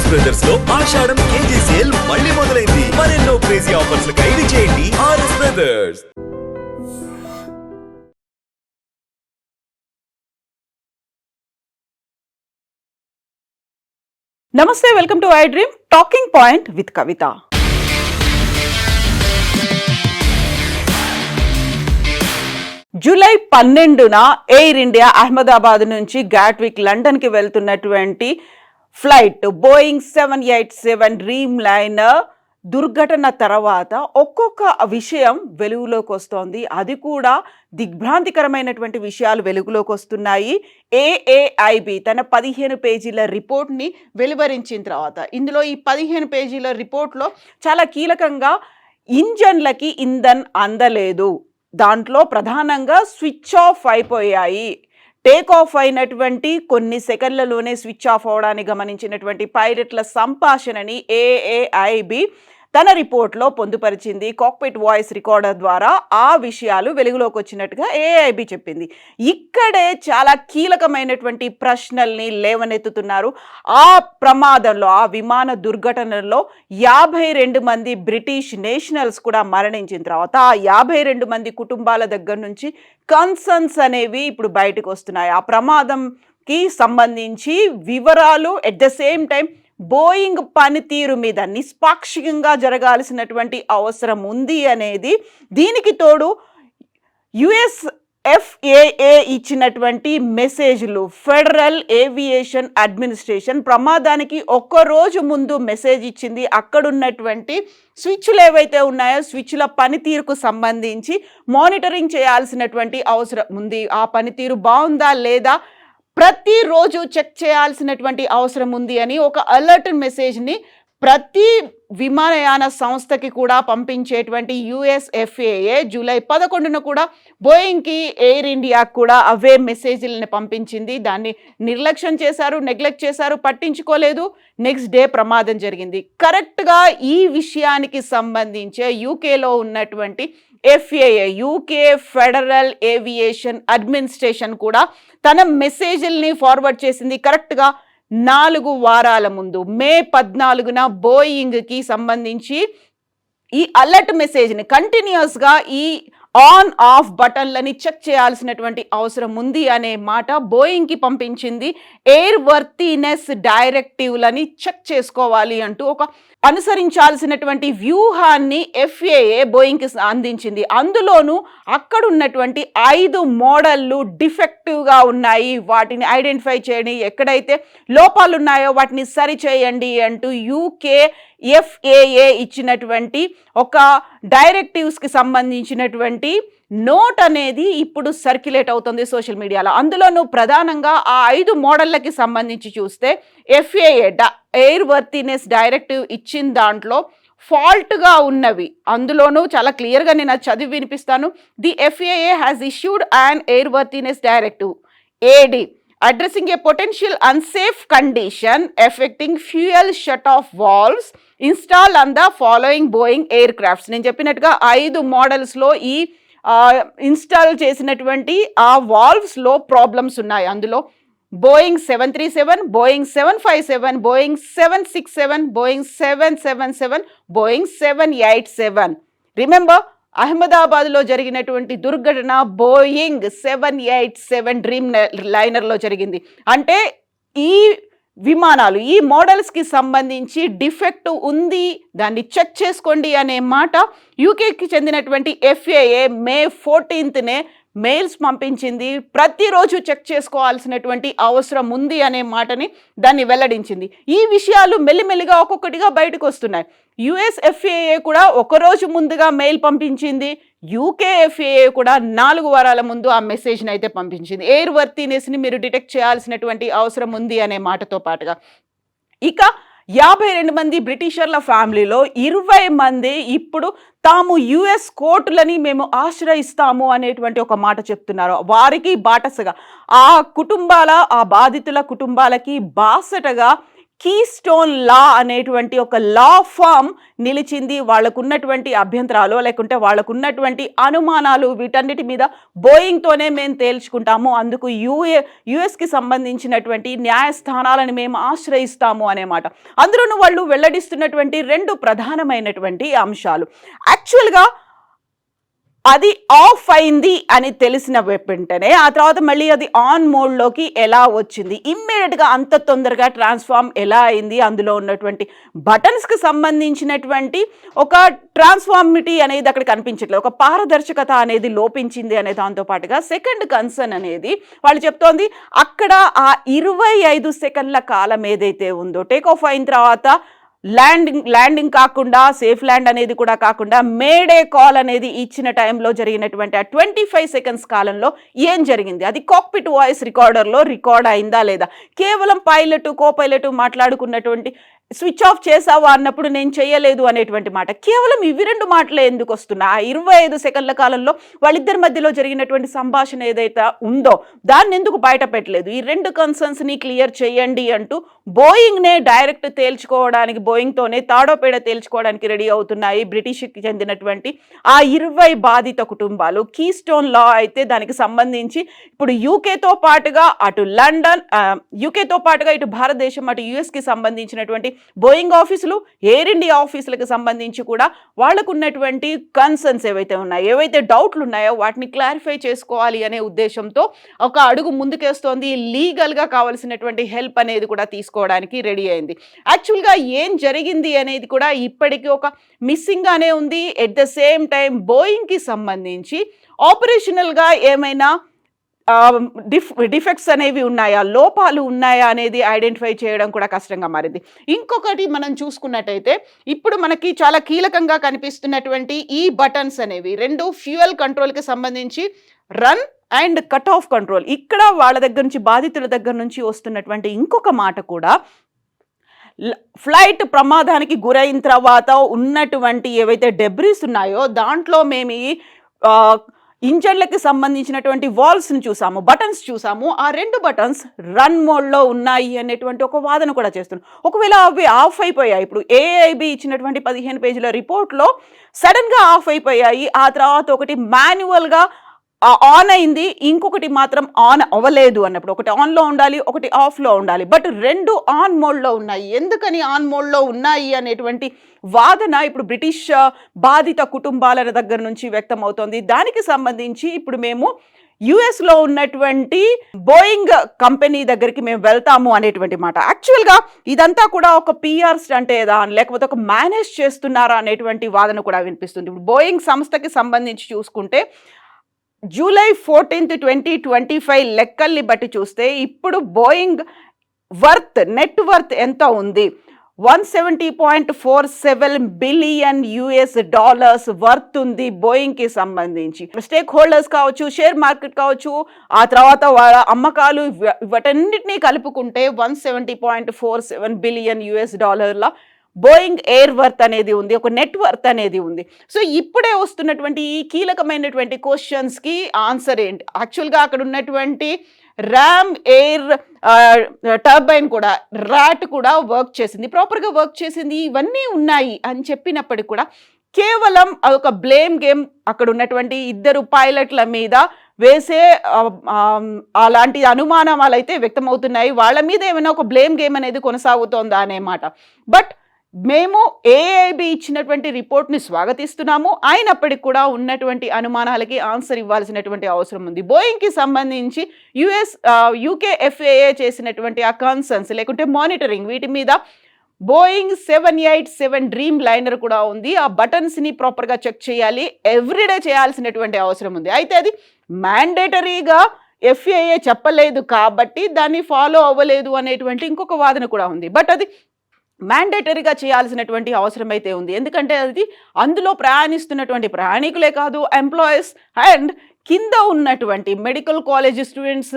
RS brothers లో ఆషాఢం KG sale మళ్ళీ మొదలైంది. మరెన్నో క్రేజీ ఆఫర్స్ ఖైదీ చేయండి ఆర్ఎస్ బ్రదర్స్. నమస్తే, welcome to iDream talking point with Kavitha. July 12న ఎయిర్ ఇండియా అహ్మదాబాద్ నుంచి గాట్విక్ లండన్కి వెళ్తున్నటువంటి ఫ్లైట్ బోయింగ్ 787 డ్రీమ్ లైనర్ దుర్ఘటన తర్వాత ఒక్కొక్క విషయం వెలుగులోకి వస్తోంది. అది కూడా దిగ్భ్రాంతికరమైనటువంటి విషయాలు వెలుగులోకి వస్తున్నాయి. ఏఏఐబి తన 15 పేజీల రిపోర్ట్ని వెలువరించిన తర్వాత ఇందులో ఈ 15 పేజీల రిపోర్ట్లో చాలా కీలకంగా ఇంజన్లకి ఇంధన్ అందలేదు, దాంట్లో ప్రధానంగా స్విచ్ ఆఫ్ అయిపోయాయి, టేక్ ఆఫ్ అయినటువంటి కొన్ని సెకండ్లలోనే స్విచ్ ఆఫ్ అవడాన్ని గమనించినటువంటి పైలట్ల సంభాషణని ఏఏఐబి తన రిపోర్ట్లో పొందుపరిచింది. కాక్పిట్ వాయిస్ రికార్డర్ ద్వారా ఆ విషయాలు వెలుగులోకి వచ్చినట్టుగా ఏఐబి చెప్పింది. ఇక్కడే చాలా కీలకమైనటువంటి ప్రశ్నల్ని లేవనెత్తుతున్నారు. ఆ ప్రమాదంలో, ఆ విమాన దుర్ఘటనలో 52 మంది బ్రిటిష్ నేషనల్స్ కూడా మరణించిన తర్వాత ఆ 52 మంది కుటుంబాల దగ్గర నుంచి కన్సర్న్స్ అనేవి ఇప్పుడు బయటకు వస్తున్నాయి. ఆ ప్రమాదంకి సంబంధించి వివరాలు, at the same time Boeing పనితీరు మీద నిష్పాక్షికంగా జరగాల్సినటువంటి అవసరం ఉంది అనేది, దీనికి తోడు యుఎస్ఎఫ్ఏఏ ఇచ్చినటువంటి మెసేజ్లు, ఫెడరల్ ఏవియేషన్ అడ్మినిస్ట్రేషన్ ప్రమాదానికి ఒక్కరోజు ముందు మెసేజ్ ఇచ్చింది. అక్కడున్నటువంటి స్విచ్లు ఏవైతే ఉన్నాయో స్విచ్ల పనితీరుకు సంబంధించి మానిటరింగ్ చేయాల్సినటువంటి అవసరం ఉంది. ఆ పనితీరు బాగుందా లేదా ప్రతిరోజు చెక్ చేయాల్సినటువంటి అవసరం ఉంది అని ఒక అలర్ట్ మెసేజ్ని ప్రతి విమానయాన సంస్థకి కూడా పంపించేటువంటి యుఎస్ఎఫ్ఏఏ జూలై 11న కూడా బోయింగ్కి, ఎయిర్ ఇండియాకి కూడా అవే మెసేజ్లని పంపించింది. దాన్ని నిర్లక్ష్యం చేశారు, నెగ్లెక్ట్ చేశారు, పట్టించుకోలేదు. నెక్స్ట్ డే ప్రమాదం జరిగింది. కరెక్ట్గా ఈ విషయానికి సంబంధించే యూకేలో ఉన్నటువంటి FAA, UK federal aviation administration కూడా తన మెసేజ్ల్ని ఫార్వర్డ్ చేసింది. కరెక్ట్గా 4 వారాల ముందు మే 14న బోయింగ్కి సంబంధించి ఈ అలర్ట్ మెసేజ్ని కంటిన్యూస్గా ఈ ఆన్ ఆఫ్ బటన్లని చెక్ చేయాల్సినటువంటి అవసరం ఉంది అనే మాట బోయింగ్కి పంపించింది. ఎయిర్ వర్తీనెస్ డైరెక్టివ్లని చెక్ చేసుకోవాలి అంటూ ఒక అనుసరించాల్సినటువంటి వ్యూహాన్ని ఎఫ్ఏఏ బోయింగ్కి అందించింది. అందులోనూ అక్కడున్నటువంటి 5 మోడళ్ళు డిఫెక్టివ్గా ఉన్నాయి, వాటిని ఐడెంటిఫై చేయండి, ఎక్కడైతే లోపాలు ఉన్నాయో వాటిని సరిచేయండి అంటూ యూకే ఎఫ్ఏఏ ఇచ్చినటువంటి ఒక డైరెక్టివ్స్కి సంబంధించినటువంటి నోట్ అనేది ఇప్పుడు సర్క్యులేట్ అవుతుంది సోషల్ మీడియాలో. అందులోనూ ప్రధానంగా ఆ 5 మోడళ్ళకి సంబంధించి చూస్తే ఎఫ్ఏఏ ఎయిర్ వర్తీనెస్ డైరెక్టివ్ ఇచ్చిన దాంట్లో ఫాల్ట్గా ఉన్నవి, అందులోనూ చాలా క్లియర్గా నేను అది చదివి వినిపిస్తాను. The FAA has issued an air worthiness directive AD addressing a potential unsafe condition affecting fuel shut-off valves installed on the following Boeing aircrafts. నేను చెప్పినట్టుగా 5 మోడల్స్లో ఈ ఇన్స్టాల్ చేసినటువంటి ఆ వాల్వ్స్లో ప్రాబ్లమ్స్ ఉన్నాయి. అందులో Boeing 737, Boeing 757, Boeing 767, Boeing 777, Boeing 787. Remember, అహ్మదాబాద్లో జరిగినటువంటి దుర్ఘటన బోయింగ్ 787 డ్రీమ్ లైనర్లో జరిగింది. అంటే ఈ విమానాలు, ఈ మోడల్స్కి సంబంధించి డిఫెక్ట్ ఉంది, దాన్ని చెక్ చేసుకోండి అనే మాట యూకేకి చెందినటువంటి ఎఫ్ఏఏ మే 14నే మెయిల్స్ పంపించింది. ప్రతిరోజు చెక్ చేసుకోవాల్సినటువంటి అవసరం ఉంది అనే మాటని దాన్ని వెల్లడించింది. ఈ విషయాలు మెల్లిమెల్లిగా ఒక్కొక్కటిగా బయటకు వస్తున్నాయి. యుఎస్ఎఫ్ఏఏ కూడా ఒకరోజు ముందుగా మెయిల్ పంపించింది. యూకే ఎఫ్ఏఏ కూడా 4 వారాల ముందు ఆ మెసేజ్ని అయితే పంపించింది. ఎయిర్ వర్తీనెస్ని మీరు డిటెక్ట్ చేయాల్సినటువంటి అవసరం ఉంది అనే మాటతో పాటుగా ఇక 52 మంది బ్రిటిషర్ల ఫ్యామిలీలో 20 మంది ఇప్పుడు తాము యుఎస్ కోర్టులని మేము ఆశ్రయిస్తాము అనేటువంటి ఒక మాట చెప్తున్నారు. వారికి బాటసగా ఆ బాధితుల కుటుంబాలకి బాసటగా కీస్టోన్ లా అనేటువంటి ఒక లా ఫామ్ నిలిచింది. వాళ్ళకున్నటువంటి అభ్యంతరాలు లేకుంటే వాళ్ళకున్నటువంటి అనుమానాలు వీటన్నిటి మీద బోయింగ్తోనే మేము తేల్చుకుంటాము, అందుకు యుఎస్కి సంబంధించినటువంటి న్యాయస్థానాలను మేము ఆశ్రయిస్తాము అనే మాట. అందులోనూ వాళ్ళు వెల్లడిస్తున్నటువంటి 2 ప్రధానమైనటువంటి అంశాలు. యాక్చువల్గా అది ఆఫ్ అయింది అని తెలిసిన వెంటనే ఆ తర్వాత మళ్ళీ అది ఆన్ మోడ్లోకి ఎలా వచ్చింది, ఇమ్మీడియట్గా అంత తొందరగా ట్రాన్స్ఫార్మ్ ఎలా అయింది, అందులో ఉన్నటువంటి బటన్స్కి సంబంధించినటువంటి ఒక ట్రాన్స్ఫార్మిటీ అనేది అక్కడ కనిపించట్లేదు, ఒక పారదర్శకత అనేది లోపించింది అనే దాంతో పాటుగా సెకండ్ కన్సర్న్ అనేది వాళ్ళు చెప్తోంది అక్కడ ఆ 25 సెకండ్ల కాలం ఏదైతే ఉందో టేక్ ఆఫ్ అయిన తర్వాత ల్యాండింగ్ కాకుండా సేఫ్ ల్యాండ్ అనేది కూడా కాకుండా మేడే కాల్ అనేది ఇచ్చిన టైంలో జరిగినటువంటి ఆ 25 సెకండ్స్ కాలంలో ఏం జరిగింది, అది కాక్పిట్ వాయిస్ రికార్డర్లో రికార్డ్ అయిందా లేదా, కేవలం పైలట్ కో పైలట్ మాట్లాడుకున్నటువంటి స్విచ్ ఆఫ్ చేసావా అన్నప్పుడు నేను చేయలేదు అనేటువంటి మాట, కేవలం ఇవి 2 మాటలే ఎందుకు వస్తున్నా, ఆ 25 సెకండ్ల కాలంలో వాళ్ళిద్దరి మధ్యలో జరిగినటువంటి సంభాషణ ఏదైతే ఉందో దాన్ని ఎందుకు బయట పెట్టలేదు, ఈ 2 కన్సర్న్స్ని క్లియర్ చేయండి అంటూ బోయింగ్నే డైరెక్ట్ తేల్చుకోవడానికి, బోయింగ్తోనే తాడోపేడ తేల్చుకోవడానికి రెడీ అవుతున్నాయి బ్రిటిష్కి చెందినటువంటి ఆ 20 బాధిత కుటుంబాలు. కీస్టోన్ లా అయితే దానికి సంబంధించి ఇప్పుడు యూకేతో పాటుగా అటు లండన్, యూకేతో పాటుగా ఇటు భారతదేశం అటు యుఎస్కి సంబంధించినటువంటి బోయింగ్ ఆఫీసులు, ఎయిర్ ఇండియా ఆఫీసులకు సంబంధించి కూడా వాళ్ళకు ఉన్నటువంటి కన్సర్న్స్ ఏవైతే ఉన్నాయో, ఏవైతే డౌట్లు ఉన్నాయో వాటిని క్లారిఫై చేసుకోవాలి అనే ఉద్దేశంతో ఒక అడుగు ముందుకేస్తోంది. లీగల్గా కావాల్సినటువంటి హెల్ప్ అనేది కూడా తీసుకోవడానికి రెడీ అయింది. యాక్చువల్గా ఏం జరిగింది అనేది కూడా ఇప్పటికీ ఒక మిస్సింగ్గానే ఉంది. ఎట్ ద సేమ్ టైం బోయింగ్కి సంబంధించి ఆపరేషనల్గా ఏమైనా డిఫెక్ట్స్ అనేవి ఉన్నాయా, లోపాలు ఉన్నాయా అనేది ఐడెంటిఫై చేయడం కూడా కష్టంగా మారింది. ఇంకొకటి మనం చూసుకున్నట్టయితే ఇప్పుడు మనకి చాలా కీలకంగా కనిపిస్తున్నటువంటి ఈ బటన్స్ అనేవి 2 ఫ్యూయల్ కంట్రోల్కి సంబంధించి run and cut off control. ఇక్కడ వాళ్ళ దగ్గర నుంచి బాధితుల దగ్గర నుంచి వస్తున్నటువంటి ఇంకొక మాట కూడా ఫ్లైట్ ప్రమాదానికి గురైన తర్వాత ఉన్నటువంటి ఏవైతే డెబ్రీస్ ఉన్నాయో దాంట్లో మేము ఇంజన్లకి సంబంధించినటువంటి వాల్స్ని చూసాము, బటన్స్ చూసాము, ఆ 2 బటన్స్ రన్ మోడ్లో ఉన్నాయి అనేటువంటి ఒక వాదన కూడా చేస్తున్నాం. ఒకవేళ అవి ఆఫ్ అయిపోయాయి, ఇప్పుడు ఏఐబి ఇచ్చినటువంటి 15 పేజీల రిపోర్ట్లో సడన్గా ఆఫ్ అయిపోయాయి, ఆ తర్వాత ఒకటి మాన్యువల్గా ఆన్ అయింది, ఇంకొకటి మాత్రం ఆన్ అవ్వలేదు అన్నప్పుడు ఒకటి ఆన్లో ఉండాలి, ఒకటి ఆఫ్లో ఉండాలి, బట్ 2 ఆన్ మోడ్లో ఉన్నాయి. ఎందుకని ఆన్ మోడ్లో ఉన్నాయి అనేటువంటి వాదన ఇప్పుడు బ్రిటిష్ బాధిత కుటుంబాల దగ్గర నుంచి వ్యక్తం అవుతోంది. దానికి సంబంధించి ఇప్పుడు మేము యుఎస్లో ఉన్నటువంటి బోయింగ్ కంపెనీ దగ్గరికి మేము వెళ్తాము అనేటువంటి మాట. యాక్చువల్గా ఇదంతా కూడా ఒక పిఆర్ స్టంటేదా లేకపోతే ఒక మేనేజ్ చేస్తున్నారా అనేటువంటి వాదన కూడా వినిపిస్తుంది. ఇప్పుడు బోయింగ్ సంస్థకి సంబంధించి చూసుకుంటే జూలై 14, 2025 లెక్కల్ని బట్టి చూస్తే ఇప్పుడు బోయింగ్ నెట్ వర్త్ ఎంత ఉంది, $170.47 బిలియన్ వర్త్ ఉంది బోయింగ్కి సంబంధించి. స్టేక్ హోల్డర్స్ కావచ్చు, షేర్ మార్కెట్ కావచ్చు, ఆ తర్వాత వాళ్ళ అమ్మకాలు వాటన్నిటినీ కలుపుకుంటే $170.47 బిలియన్ బోయింగ్ ఎయిర్ వర్త్ అనేది ఉంది, ఒక నెట్ వర్త్ అనేది ఉంది. సో ఇప్పుడే వస్తున్నటువంటి ఈ కీలకమైనటువంటి క్వశ్చన్స్కి ఆన్సర్ ఏంటి, యాక్చువల్గా అక్కడ ఉన్నటువంటి ర్యామ్ ఎయిర్ టర్బైన్ కూడా ర్యాట్ కూడా వర్క్ చేసింది, ప్రాపర్గా వర్క్ చేసింది, ఇవన్నీ ఉన్నాయి అని చెప్పినప్పటికీ కూడా కేవలం అదొక బ్లేమ్ గేమ్ అక్కడ ఉన్నటువంటి 2 పైలట్ల మీద వేసే అలాంటి అనుమానాలు అయితే వ్యక్తమవుతున్నాయి. వాళ్ళ మీద ఏమైనా ఒక బ్లేమ్ గేమ్ అనేది కొనసాగుతోందా అనే మాట. బట్ మేము ఏఐబి ఇచ్చినటువంటి రిపోర్ట్ని స్వాగతిస్తున్నాము, అయినప్పటికీ కూడా ఉన్నటువంటి అనుమానాలకి ఆన్సర్ ఇవ్వాల్సినటువంటి అవసరం ఉంది. బోయింగ్కి సంబంధించి యూకే ఎఫ్ఏఏ చేసినటువంటి ఆ కన్సర్న్స్ లేకుంటే మానిటరింగ్ వీటి మీద బోయింగ్ 787 డ్రీమ్ లైనర్ కూడా ఉంది, ఆ బటన్స్ని ప్రాపర్గా చెక్ చేయాలి, ఎవ్రీడే చేయాల్సినటువంటి అవసరం ఉంది. అయితే అది మ్యాండేటరీగా ఎఫ్ఏఏ చెప్పలేదు కాబట్టి దాన్ని ఫాలో అవ్వలేదు అనేటువంటి ఇంకొక వాదన కూడా ఉంది. బట్ అది మ్యాండేటరీగా చేయాల్సినటువంటి అవసరం అయితే ఉంది, ఎందుకంటే అది అందులో ప్రయాణిస్తున్నటువంటి ప్రయాణికులే కాదు, ఎంప్లాయీస్ అండ్ కింద ఉన్నటువంటి మెడికల్ కాలేజ్ స్టూడెంట్స్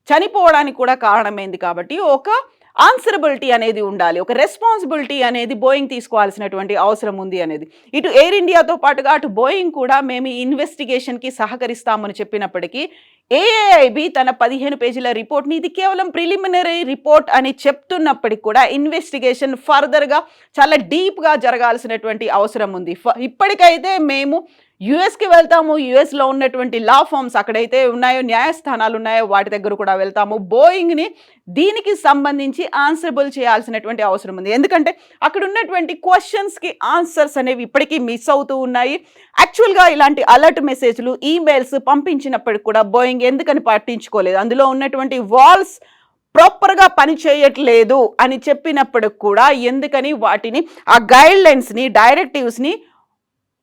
చనిపోవడానికి కూడా కారణమైంది. కాబట్టి ఒక ఆన్సరబిలిటీ అనేది ఉండాలి, ఒక రెస్పాన్సిబిలిటీ అనేది బోయింగ్ తీసుకోవాల్సినటువంటి అవసరం ఉంది అనేది. ఇటు ఎయిర్ ఇండియాతో పాటుగా అటు బోయింగ్ కూడా మేము ఈ ఇన్వెస్టిగేషన్కి సహకరిస్తామని చెప్పినప్పటికీ ఏఐబి తన 15 పేజీల రిపోర్ట్ని ఇది కేవలం ప్రిలిమినరీ రిపోర్ట్ అని చెప్తున్నప్పటికీ కూడా ఇన్వెస్టిగేషన్ ఫర్దర్గా చాలా డీప్గా జరగాల్సినటువంటి అవసరం ఉంది. ఇప్పటికైతే మేము యుఎస్కి వెళ్తాము, యుఎస్లో ఉన్నటువంటి లా ఫార్మ్స్ అక్కడైతే ఉన్నాయో న్యాయస్థానాలు ఉన్నాయో వాటి దగ్గర కూడా వెళ్తాము. బోయింగ్ని దీనికి సంబంధించి ఆన్సరబుల్ చేయాల్సినటువంటి అవసరం ఉంది. ఎందుకంటే అక్కడ ఉన్నటువంటి క్వశ్చన్స్కి ఆన్సర్స్ అనేవి ఇప్పటికీ మిస్ అవుతూ ఉన్నాయి. యాక్చువల్గా ఇలాంటి అలర్ట్ మెసేజ్లు, ఈమెయిల్స్ పంపించినప్పటికి కూడా బోయింగ్ ఎందుకని పట్టించుకోలేదు, అందులో ఉన్నటువంటి వాల్స్ ప్రాపర్గా పని చేయట్లేదు అని చెప్పినప్పటికి కూడా ఎందుకని వాటిని ఆ గైడ్ లైన్స్ని, డైరెక్టివ్స్ని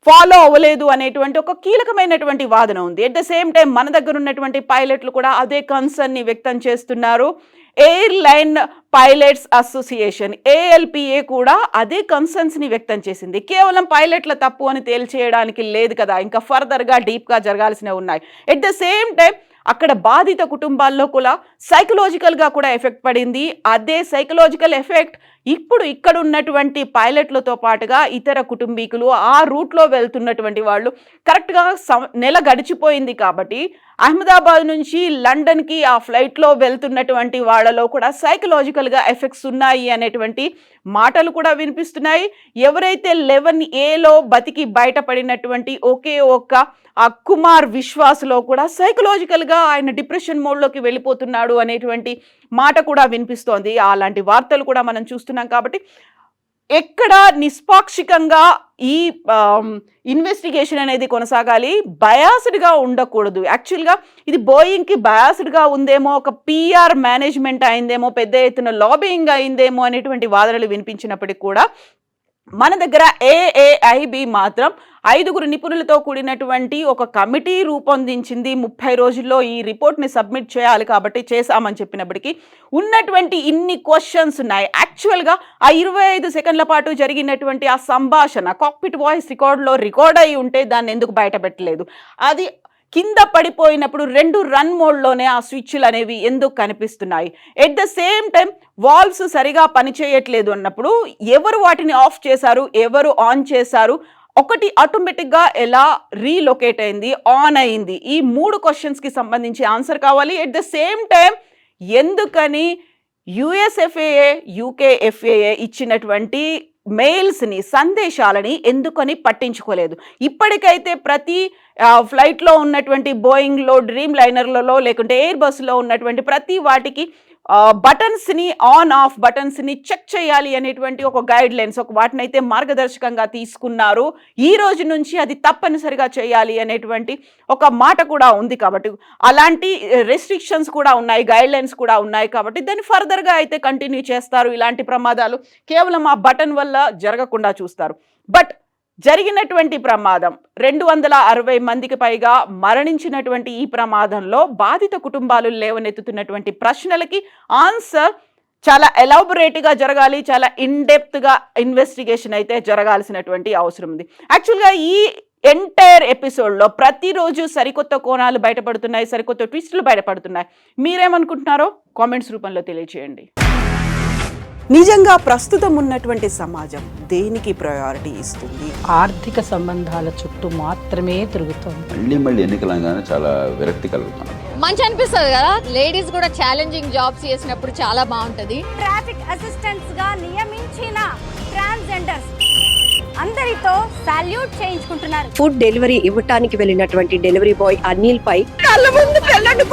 ఫాలో అవ్వలేదు అనేటువంటి ఒక కీలకమైనటువంటి వాదన ఉంది. ఎట్ ద సేమ్ టైం మన దగ్గర ఉన్నటువంటి పైలట్లు కూడా అదే కన్సర్న్ని వ్యక్తం చేస్తున్నారు. ఎయిర్లైన్ పైలట్స్ అసోసియేషన్ ALPA కూడా అదే కన్సర్న్స్ని వ్యక్తం చేసింది. కేవలం పైలట్ల తప్పు అని తేల్చేయడానికి లేదు కదా, ఇంకా ఫర్దర్గా డీప్గా జరగాల్సినవి ఉన్నాయి. ఎట్ ద సేమ్ టైం అక్కడ బాధిత కుటుంబాల్లో కూడా సైకలాజికల్గా కూడా ఎఫెక్ట్ పడింది. అదే సైకలాజికల్ ఎఫెక్ట్ ఇప్పుడు ఇక్కడ ఉన్నటువంటి పైలట్లతో పాటుగా ఇతర కుటుంబీకులు, ఆ రూట్లో వెళ్తున్నటువంటి వాళ్ళు కరెక్ట్గా నెల గడిచిపోయింది కాబట్టి అహ్మదాబాద్ నుంచి లండన్కి ఆ ఫ్లైట్లో వెళ్తున్నటువంటి వాళ్ళలో కూడా సైకలాజికల్గా ఎఫెక్ట్స్ ఉన్నాయి అనేటువంటి మాటలు కూడా వినిపిస్తున్నాయి. ఎవరైతే 11Aలో బతికి బయటపడినటువంటి ఒకే ఒక్క ఆ కుమార్ విశ్వాస్లో కూడా సైకలాజికల్గా ఆయన డిప్రెషన్ మోడ్లోకి వెళ్ళిపోతున్నాడు అనేటువంటి మాట కూడా వినిపిస్తోంది. అలాంటి వార్తలు కూడా మనం చూస్తున్నాం. కాబట్టి ఎక్కడ నిష్పాక్షికంగా ఈ ఇన్వెస్టిగేషన్ అనేది కొనసాగాలి, బయాస్డ్గా ఉండకూడదు. యాక్చువల్గా ఇది బోయింగ్కి బయాస్డ్గా ఉందేమో, ఒక PR మేనేజ్మెంట్ అయిందేమో, పెద్ద ఎత్తున లాబింగ్ అయిందేమో అనేటువంటి వాదనలు వినిపించినప్పటికీ కూడా మన దగ్గర AAIB మాత్రం 5 నిపుణులతో కూడినటువంటి ఒక కమిటీ రూపొందించింది. 30 రోజుల్లో ఈ రిపోర్ట్ని సబ్మిట్ చేయాలి కాబట్టి చేశామని చెప్పినప్పటికీ ఉన్నటువంటి ఇన్ని క్వశ్చన్స్ ఉన్నాయి. యాక్చువల్గా ఆ 25 సెకండ్ల పాటు జరిగినటువంటి ఆ సంభాషణ కాక్పిట్ వాయిస్ రికార్డులో రికార్డ్ అయి ఉంటే దాన్ని ఎందుకు బయట పెట్టలేదు? అది కింద పడిపోయినప్పుడు 2 రన్ మోడ్లోనే ఆ స్విచ్లు అనేవి ఎందుకు కనిపిస్తున్నాయి? At the same time valves సరిగా పనిచేయట్లేదు అన్నప్పుడు ఎవరు వాటిని ఆఫ్ చేశారు, ఎవరు ఆన్ చేశారు, ఒకటి ఆటోమేటిక్గా ఎలా రీలొకేట్ అయింది, ఆన్ అయింది? ఈ 3 క్వశ్చన్స్కి సంబంధించి ఆన్సర్ కావాలి. ఎట్ ద సేమ్ టైం ఎందుకని USFAA, UKFAA ఇచ్చినటువంటి మెయిల్స్ని, సందేశాలని ఎందుకని పట్టించుకోలేదు? ఇప్పటికైతే ప్రతి ఫ్లైట్లో ఉన్నటువంటి బోయింగ్లో, డ్రీమ్ లైనర్లలో లేకుంటే ఎయిర్ బస్లో ఉన్నటువంటి ప్రతి వాటికి బటన్స్ని, ఆన్ ఆఫ్ బటన్స్ని చెక్ చేయాలి అనేటువంటి ఒక గైడ్ లైన్స్, ఒక వాటిని అయితే మార్గదర్శకంగా తీసుకున్నారు. ఈ రోజు నుంచి అది తప్పనిసరిగా చేయాలి అనేటువంటి ఒక మాట కూడా ఉంది. కాబట్టి అలాంటి రెస్ట్రిక్షన్స్ కూడా ఉన్నాయి, గైడ్ లైన్స్ కూడా ఉన్నాయి. కాబట్టి దాన్ని ఫర్దర్గా అయితే కంటిన్యూ చేస్తారు. ఇలాంటి ప్రమాదాలు కేవలం ఆ బటన్ వల్ల జరగకుండా చూస్తారు. బట్ జరిగినటువంటి ప్రమాదం, 260 మందికి పైగా మరణించినటువంటి ఈ ప్రమాదంలో బాధిత కుటుంబాలు లేవనెత్తుతున్నటువంటి ప్రశ్నలకి ఆన్సర్ చాలా ఎలాబొరేట్గా జరగాలి, చాలా ఇన్డెప్త్గా ఇన్వెస్టిగేషన్ అయితే జరగాల్సినటువంటి అవసరం ఉంది. యాక్చువల్గా ఈ ఎంటైర్ ఎపిసోడ్లో ప్రతిరోజు సరికొత్త కోణాలు బయటపడుతున్నాయి, సరికొత్త ట్విస్టులు బయటపడుతున్నాయి. మీరేమనుకుంటున్నారో కామెంట్స్ రూపంలో తెలియజేయండి. నిజంగా ప్రస్తుతం ఉన్నటువంటి సమాజం దేనికి ప్రయారిటీ ఇస్తుంది? ఆర్థిక సంబంధాల చుట్టూ మాత్రమే తిరుగుతుంది. మళ్ళీ ఎన్నికలంగానే చాలా విరక్తి కలుగుతాను. మంచి అనిపిస్తుంది కదా, లేడీస్ కూడా ఛాలెంజింగ్ జాబ్స్ చేసినప్పుడు చాలా బాగుంటది. ట్రాఫిక్ అసిస్టెంట్స్ గా నియమించిన ట్రాన్స్జెండర్స్ అందరితో సాల్యూట్ చేయించుకుంటున్నారు. ఫుడ్ డెలివరీ ఇవ్వటానికి వెళ్ళినటువంటి డెలివరీ బాయ్ అనిల్ పై కళ్ళ ముందు పెళ్ళండి